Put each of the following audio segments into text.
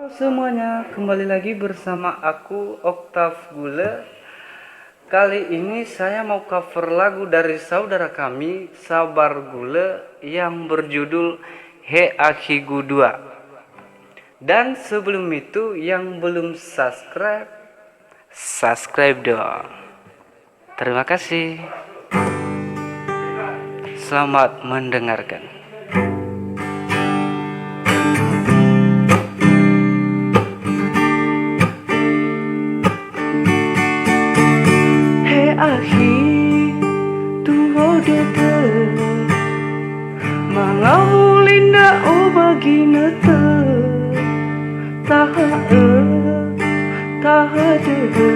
Halo semuanya, kembali lagi bersama aku Oktav Gule. Kali ini saya mau cover lagu dari saudara kami Sabar Gule yang berjudul He Akhi Gudua. Dan sebelum itu yang belum subscribe, subscribe dong. Terima kasih. Selamat mendengarkan. Akhi tu hodete mangau linda o bagina te taha de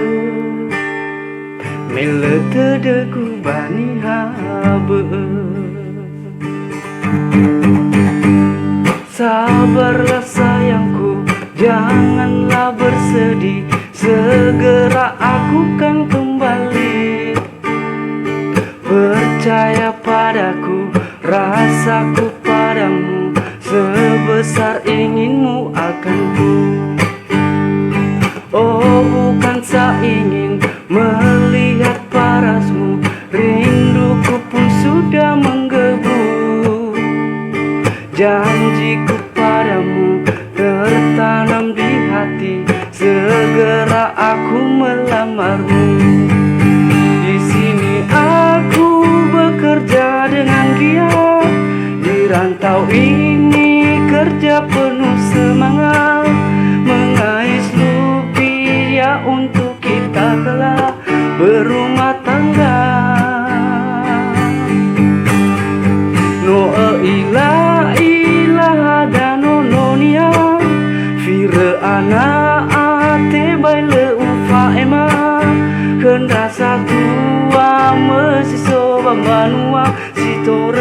mila te ku bani habe sabarlah sayangku, janganlah bersedih, segera aku kan kembali. Percaya padaku, rasaku padamu, sebesar inginmu akanku. Oh bukan saya ingin melihat parasmu, rinduku pun sudah menggebu. Janjiku padamu tertanam di hati, segera aku melamarmu. Di sini aku bekerja dengan giat, di rantau ini kerja penuh semangat, mengais rupiah untuk kita kelak berumah tangga. No ilah dan nonia fire ana ate baile ufa ema kenda satu mesiso bambanua sitora